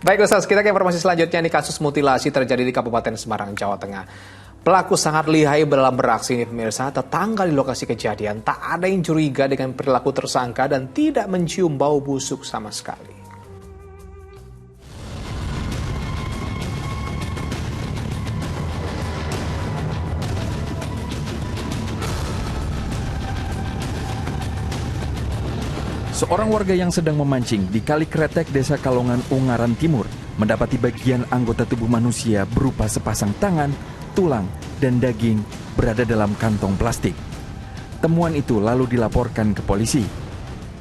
Baik Ustaz, kita ke informasi selanjutnya. Ini kasus mutilasi terjadi di Kabupaten Semarang, Jawa Tengah. Pelaku sangat lihai dalam beraksi ini pemirsa. Tetangga di lokasi kejadian tak ada yang curiga dengan perilaku tersangka dan tidak mencium bau busuk sama sekali. Seorang warga yang sedang memancing di Kali Kretek, Desa Kalongan, Ungaran Timur, mendapati bagian anggota tubuh manusia berupa sepasang tangan, tulang, dan daging berada dalam kantong plastik. Temuan itu lalu dilaporkan ke polisi.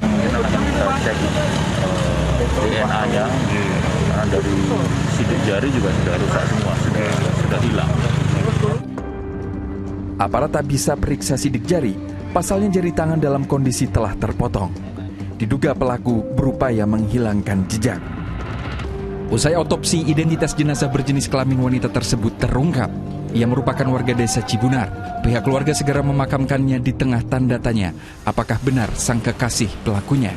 Kita cek DNA-nya, karena dari sidik jari juga sudah rusak semua, sudah hilang. Aparat tak bisa periksa sidik jari, pasalnya jari tangan dalam kondisi telah terpotong. Diduga pelaku berupaya menghilangkan jejak. Usai otopsi, identitas jenazah berjenis kelamin wanita tersebut terungkap. Ia merupakan warga desa Cibunar. Pihak keluarga segera memakamkannya di tengah tanda tanya, apakah benar sang kekasih pelakunya.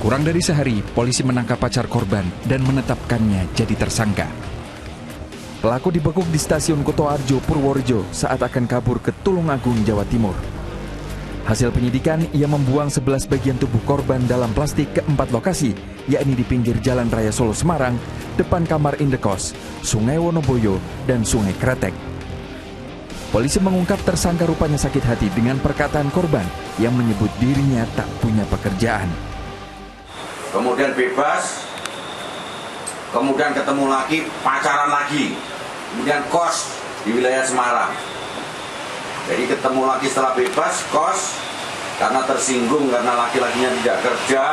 Kurang dari sehari, polisi menangkap pacar korban dan menetapkannya jadi tersangka. Pelaku dibekuk di stasiun Kutoarjo, Purworejo saat akan kabur ke Tulungagung, Jawa Timur. Hasil penyidikan, ia membuang 11 bagian tubuh korban dalam plastik ke 4 lokasi, yakni di pinggir Jalan Raya Solo Semarang, depan kamar indekos, Sungai Wonoboyo, dan Sungai Kretek. Polisi mengungkap tersangka rupanya sakit hati dengan perkataan korban yang menyebut dirinya tak punya pekerjaan. Kemudian bebas, kemudian ketemu lagi, pacaran lagi, kemudian kos di wilayah Semarang. Jadi ketemu lagi setelah bebas, kos, karena tersinggung karena laki-lakinya tidak kerja.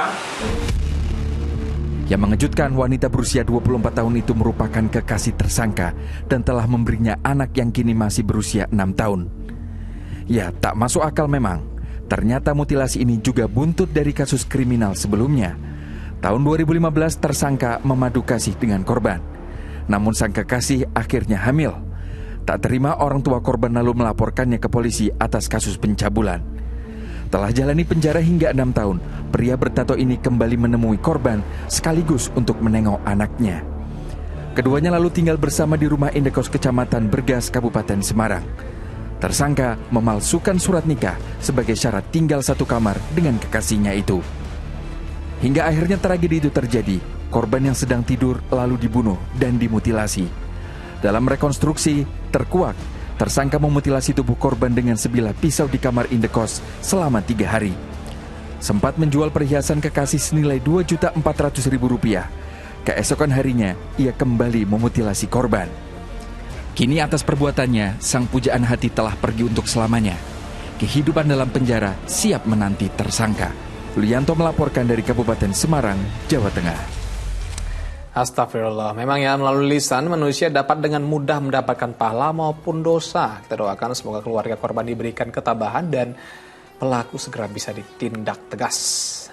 Yang mengejutkan, wanita berusia 24 tahun itu merupakan kekasih tersangka dan telah memberinya anak yang kini masih berusia 6 tahun. Ya, tak masuk akal memang. Ternyata mutilasi ini juga buntut dari kasus kriminal sebelumnya. Tahun 2015 tersangka memadu kasih dengan korban. Namun sang kekasih akhirnya hamil. Tak terima, orang tua korban lalu melaporkannya ke polisi atas kasus pencabulan. Telah jalani penjara hingga 6 tahun, pria bertato ini kembali menemui korban sekaligus untuk menengok anaknya. Keduanya lalu tinggal bersama di rumah indekos Kecamatan Bergas, Kabupaten Semarang. Tersangka memalsukan surat nikah sebagai syarat tinggal satu kamar dengan kekasihnya itu. Hingga akhirnya tragedi itu terjadi, korban yang sedang tidur lalu dibunuh dan dimutilasi. Dalam rekonstruksi, terkuak, tersangka memutilasi tubuh korban dengan sebilah pisau di kamar indekos selama 3 hari. Sempat menjual perhiasan kekasih senilai Rp2.400.000. Keesokan harinya, ia kembali memutilasi korban. Kini atas perbuatannya, sang pujaan hati telah pergi untuk selamanya. Kehidupan dalam penjara siap menanti tersangka. Lianto melaporkan dari Kabupaten Semarang, Jawa Tengah. Astagfirullah, memang ya melalui lisan manusia dapat dengan mudah mendapatkan pahala maupun dosa. Kita doakan semoga keluarga korban diberikan ketabahan dan pelaku segera bisa ditindak tegas.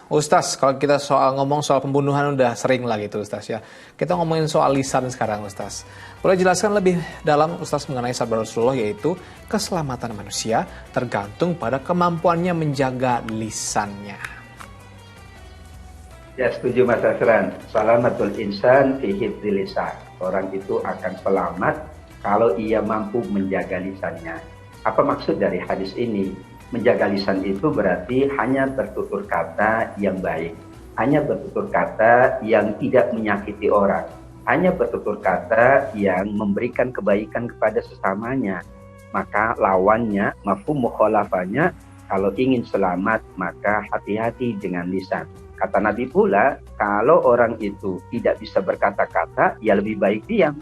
Ustaz, kalau kita ngomong soal pembunuhan udah sering lah gitu Ustaz ya. Kita ngomongin soal lisan sekarang Ustaz. Boleh jelaskan lebih dalam Ustaz mengenai sabda Rasulullah, yaitu keselamatan manusia tergantung pada kemampuannya menjaga lisannya. Ya, setuju Mas Asran. Salamatul insan fi hifdzil lisan. Orang itu akan selamat kalau ia mampu menjaga lisannya. Apa maksud dari hadis ini? Menjaga lisan itu berarti hanya bertutur kata yang baik, hanya bertutur kata yang tidak menyakiti orang, hanya bertutur kata yang memberikan kebaikan kepada sesamanya. Maka lawannya, mafhum mukhalafahnya, kalau ingin selamat maka hati-hati dengan lisan. Kata Nabi pula, kalau orang itu tidak bisa berkata-kata, ya lebih baik diam.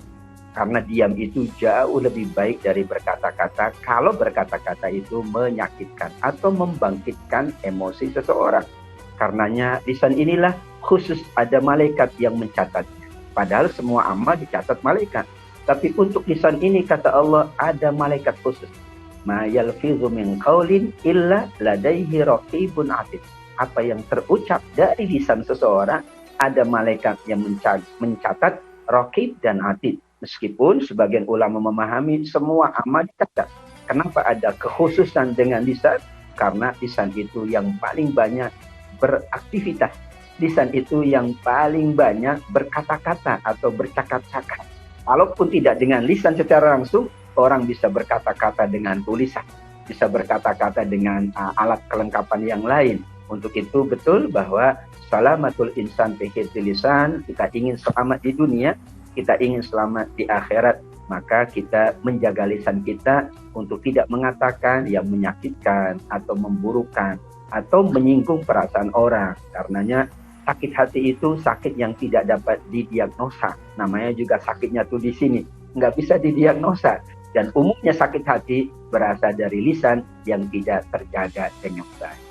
Karena diam itu jauh lebih baik dari berkata-kata kalau berkata-kata itu menyakitkan atau membangkitkan emosi seseorang. Karenanya lisan inilah khusus ada malaikat yang mencatatnya. Padahal semua amal dicatat malaikat. Tapi untuk lisan ini kata Allah ada malaikat khusus. Ma yalfidhu min qaulin illa ladaihi raqibun atid. Apa yang terucap dari lisan seseorang ada malaikat yang mencatat raqib dan atid. Meskipun sebagian ulama memahami semua amal dicatat. Kenapa ada kekhususan dengan lisan? Karena lisan itu yang paling banyak beraktivitas lisan itu yang paling banyak berkata-kata atau bercakap-cakap. Walaupun tidak dengan lisan secara langsung, orang bisa berkata-kata dengan tulisan, bisa berkata-kata dengan alat kelengkapan yang lain. Untuk itu betul bahwa salamatul insan fi lisan, kita ingin selamat di dunia, kita ingin selamat di akhirat, maka kita menjaga lisan kita untuk tidak mengatakan yang menyakitkan atau memburukan atau menyinggung perasaan orang. Karenanya sakit hati itu sakit yang tidak dapat didiagnosa. Namanya juga sakitnya tuh di sini, nggak bisa didiagnosa. Dan umumnya sakit hati berasal dari lisan yang tidak terjaga dengan baik.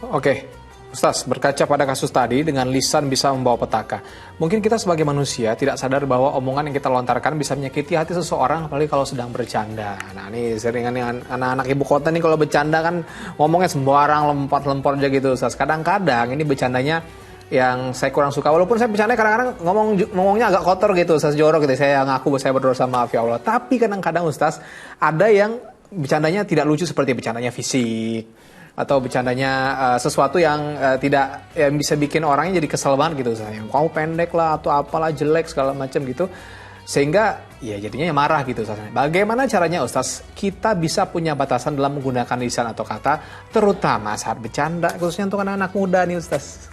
Oke, Ustaz, berkaca pada kasus tadi, dengan lisan bisa membawa petaka. Mungkin kita sebagai manusia tidak sadar bahwa omongan yang kita lontarkan bisa menyakiti hati seseorang, apalagi kalau sedang bercanda. Nah, ini seringan yang anak-anak ibu kota nih kalau bercanda kan ngomongnya sembarang, lempar-lempar aja gitu, Ustaz. Kadang-kadang ini bercandanya yang saya kurang suka. Walaupun saya bercanda kadang-kadang ngomongnya agak kotor gitu, Ustaz, jorok gitu. Saya ngaku saya berdosa, maaf ya Allah. Tapi kadang-kadang, Ustaz, ada yang bercandanya tidak lucu seperti bercandanya fisik, atau bercandanya sesuatu yang tidak yang bisa bikin orangnya jadi kesel banget gitu, sayang kamu pendek lah atau apalah, jelek segala macam gitu, sehingga ya jadinya marah gitu, Ustaz. Bagaimana caranya, Ustaz, kita bisa punya batasan dalam menggunakan lisan atau kata, terutama saat bercanda, khususnya untuk anak-anak muda nih, Ustaz?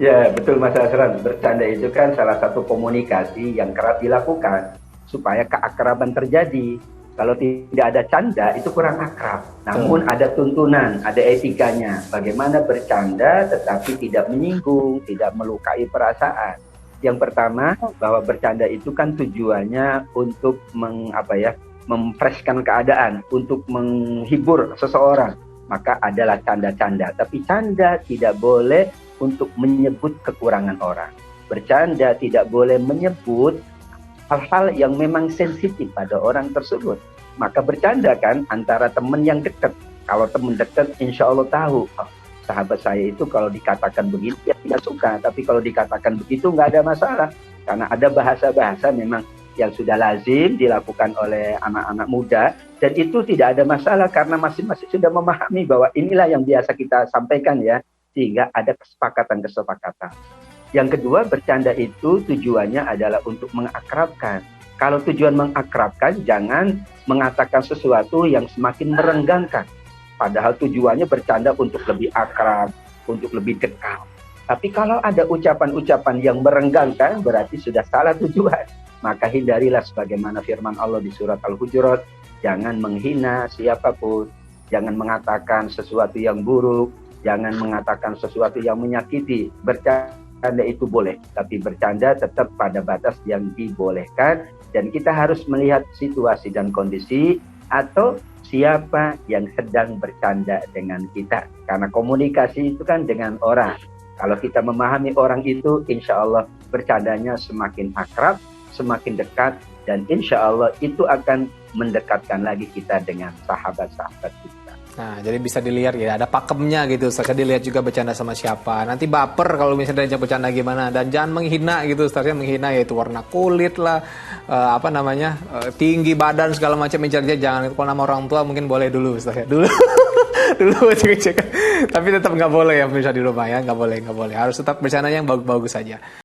Ya, betul Mas Asran. Bercanda itu kan salah satu komunikasi yang kerap dilakukan supaya keakraban terjadi. Kalau tidak ada canda, itu kurang akrab. Namun ada tuntunan, ada etikanya. Bagaimana bercanda tetapi tidak menyinggung, tidak melukai perasaan. Yang pertama, bahwa bercanda itu kan tujuannya untuk memfreshkan keadaan, untuk menghibur seseorang. Maka adalah canda-canda. Tapi canda tidak boleh untuk menyebut kekurangan orang. Bercanda tidak boleh menyebut hal-hal yang memang sensitif pada orang tersebut. Maka bercanda kan antara teman yang dekat. Kalau teman dekat insya Allah tahu, sahabat saya itu kalau dikatakan begitu ya tidak suka. Tapi kalau dikatakan begitu nggak ada masalah. Karena ada bahasa-bahasa memang yang sudah lazim dilakukan oleh anak-anak muda. Dan itu tidak ada masalah karena masing-masing sudah memahami bahwa inilah yang biasa kita sampaikan ya. Sehingga ada kesepakatan-kesepakatan. Yang kedua, bercanda itu tujuannya adalah untuk mengakrabkan. Kalau tujuan mengakrabkan, jangan mengatakan sesuatu yang semakin merenggangkan. Padahal tujuannya bercanda untuk lebih akrab, untuk lebih dekat. Tapi kalau ada ucapan-ucapan yang merenggangkan, berarti sudah salah tujuan. Maka hindarilah sebagaimana firman Allah di surat Al-Hujurat, jangan menghina siapapun, jangan mengatakan sesuatu yang buruk, jangan mengatakan sesuatu yang menyakiti. Bercanda itu boleh, tapi bercanda tetap pada batas yang dibolehkan, dan kita harus melihat situasi dan kondisi atau siapa yang sedang bercanda dengan kita. Karena komunikasi itu kan dengan orang. Kalau kita memahami orang itu, insya Allah bercandanya semakin akrab, semakin dekat, dan insya Allah itu akan mendekatkan lagi kita dengan sahabat-sahabat kita. Nah, jadi bisa dilihat ya, ada pakemnya gitu. Ustaznya dilihat juga bercanda sama siapa. Nanti baper kalau misalnya diajak bercanda gimana. Dan jangan menghina gitu, Ustaznya menghina yaitu warna kulit lah, tinggi badan segala macam, mencerja jangan. Kalau nama orang tua mungkin boleh dulu, Ustaznya. Dulu cek. Tapi tetap nggak boleh ya bisa di rumah ya, nggak boleh. Harus tetap bercanda yang bagus-bagus saja.